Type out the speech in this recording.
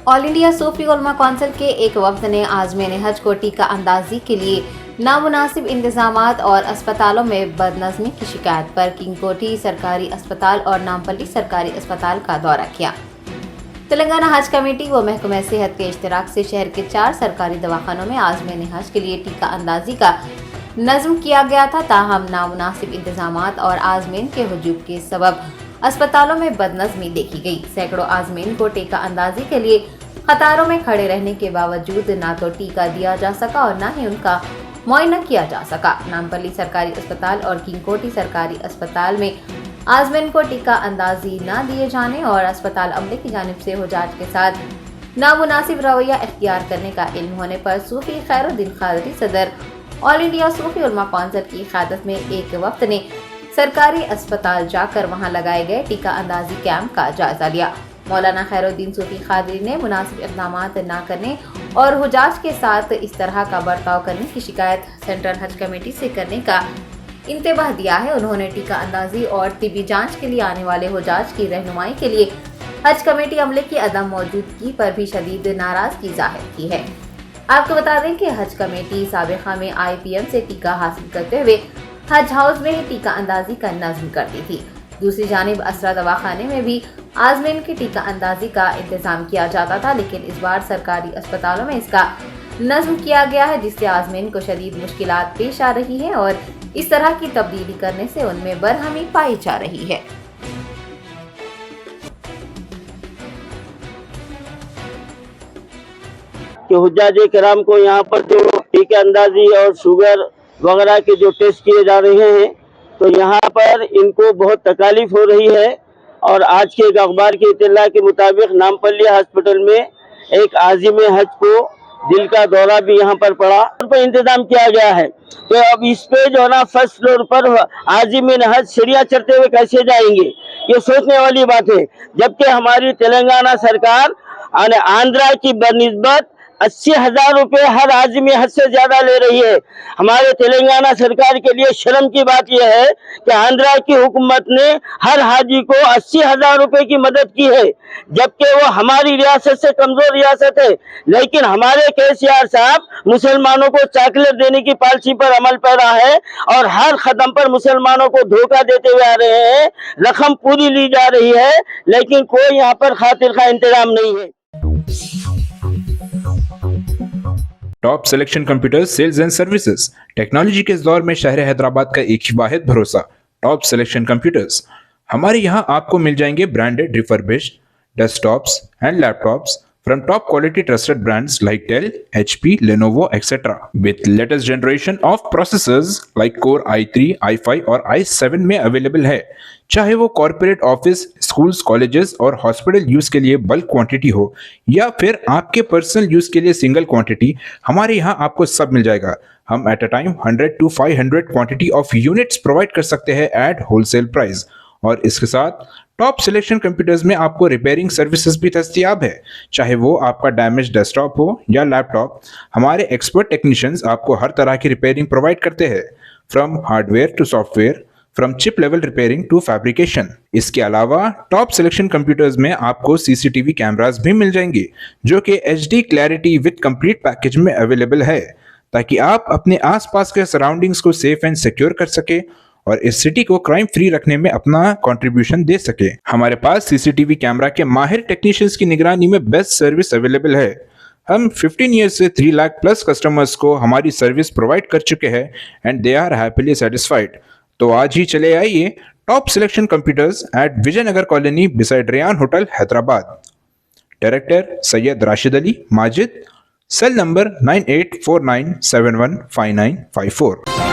All India सूफी उलमा council के एक वफ्द ने आज़मीन हज को टीका अंदाजी के लिए नामुनासिब इंतजामात और अस्पतालों में बदनज़मी की शिकायत पर किंग कोटी सरकारी अस्पताल और नामपल्ली सरकारी अस्पताल का दौरा किया। तेलंगाना हज कमेटी व महकमा सेहत के इश्तराक से शहर के 4 सरकारी दवाखानों में आज़मीन हज के लिए टीका अंदाजी का नज़्म किया गया था। ताहम नामुनासिब इंतजामात और आज़मीन के हुजूम के सबब अस्पतालों में बदनज़मी देखी गई। सैकड़ों आज़मीन को टीका अंदाजी के लिए कतारों में खड़े रहने के बावजूद ना तो टीका दिया जा सका और न ही उनका मुआयना किया जा सका। नामपल्ली सरकारी अस्पताल और किंग कोटी सरकारी अस्पताल में आज़मीन को टीका अंदाजी न दिए जाने और अस्पताल अमले की जानिब से हुजाज के साथ नामुनासिब रवैया इख्तियार करने का इल्म होने पर सूफी खैरुद्दीन कादरी सदर ऑल इंडिया सूफी उलमा कौंसिल की क़यादत में एक वक्त ने सरकारी अस्पताल जाकर वहां लगाए गए टीका अंदाजी कैंप का जायजा लिया। मौलाना खैरुद्दीन सूफी कादरी ने मुनासिब इक़दाम न करने और हुजाज के साथ इस तरह का बर्ताव करने की शिकायत सेंट्रल हज कमेटी से करने का इंतबाह दिया है। उन्होंने टीका अंदाजी और तिबी जांच के लिए आने वाले हुजाज की रहनुमाई के लिए हज कमेटी अमले की अदम मौजूदगी पर भी शदीद नाराजगी जाहिर की है। आपको बता दें कि हज कमेटी साबिक़ा में IPM से टीका हासिल करते हुए हज हाउस में ही टीका अंदाजी का नज़्म करती थी। दूसरी जानिब असरा दवाखाने में भी आज़मीन की टीका अंदाजी का इंतजाम किया जाता था, लेकिन इस बार सरकारी अस्पतालों में इसका नज़्म किया गया है, जिससे आज़मीन को शदीद मुश्किलात पेश आ रही है और इस तरह की तब्दीली करने से उनमें बरहमी पाई जा रही है। कि हुज्जाज कराम को यहाँ पर जो टीका अंदाजी और शुगर वगैरह के जो टेस्ट किए जा रहे हैं, तो यहाँ पर इनको बहुत तकलीफ हो रही है। और आज के एक अखबार की इत्तला के मुताबिक नामपल्ली हॉस्पिटल में एक आज़िम हज को दिल का दौरा भी यहाँ पर पड़ा, उन पर इंतजाम किया गया है। तो अब इस पे जो है ना फर्स्ट फ्लोर पर आज़िम हज सीढ़ियाँ चढ़ते हुए कैसे जाएंगे, ये सोचने वाली बात है। जबकि हमारी तेलंगाना सरकार आंध्रा की बनिस्बत 80,000 रुपये हर आज़िम हज से ज्यादा ले रही है। हमारे तेलंगाना सरकार के लिए शर्म की बात यह है कि आंध्रा की हुकूमत ने हर हाजी को 80,000 रुपये की मदद की है, जबकि वो हमारी रियासत से कमजोर रियासत है। लेकिन हमारे KCR साहब मुसलमानों को चॉकलेट देने की पॉलिसी पर अमल पैरा है और हर कदम पर मुसलमानों को धोखा देते हुए आ रहे हैं। रकम पूरी ली जा रही है, लेकिन कोई यहाँ पर खातिर का इंतजाम नहीं है। Top selection computers sales and services technology के इस दौर में शहर हैदराबाद का एक ही वाहिद भरोसा टॉप सिलेक्शन कंप्यूटर्स। हमारे यहाँ आपको मिल जाएंगे branded refurbished desktops and laptops from top quality trusted brands like Dell, HP, Lenovo, etc. with latest generation of processors like Core i3, i5 और i7 में अवेलेबल है। चाहे वो कॉर्पोरेट ऑफिस, स्कूल्स, कॉलेजेस और हॉस्पिटल यूज के लिए bulk quantity हो या फिर आपके पर्सनल यूज के लिए सिंगल क्वांटिटी, हमारे यहाँ आपको सब मिल जाएगा। हम at a time 100 to 500 quantity of units provide कर सकते हैं एट होलसेल प्राइस। और इसके साथ टॉप सिलेक्शन कंप्यूटर्स में आपको रिपेयरिंग सर्विसेज भी दस्तयाब है। चाहे वो आपका डैमेज डेस्कटॉप हो या लैपटॉप, हमारे एक्सपर्ट टेक्नीशियंस आपको हर तरह की रिपेयरिंग प्रोवाइड करते हैं, from hardware to software, from chip level repairing to fabrication. इसके अलावा टॉप सिलेक्शन कंप्यूटर्स में आपको CCTV कैमरास भी मिल जाएंगे, जो कि HD clarity with complete package में अवेलेबल है, ताकि आप अपने आसपास के सराउंडिंग्स को सेफ एंड सिक्योर कर सके और इस सिटी को क्राइम फ्री रखने में अपना कंट्रीब्यूशन दे सके। हमारे पास CCTV कैमरा के माहिर टेक्नीशियंस की निगरानी में बेस्ट सर्विस अवेलेबल है। हम 15 ईयर्स से 3 लाख प्लस कस्टमर्स को हमारी सर्विस प्रोवाइड कर चुके हैं and they are happily satisfied. तो आज ही चले आइए top selection computers at Vijayanagar colony beside Ryan hotel Hyderabad. Director Syed Rashid Ali Majid, cell number 9849715954।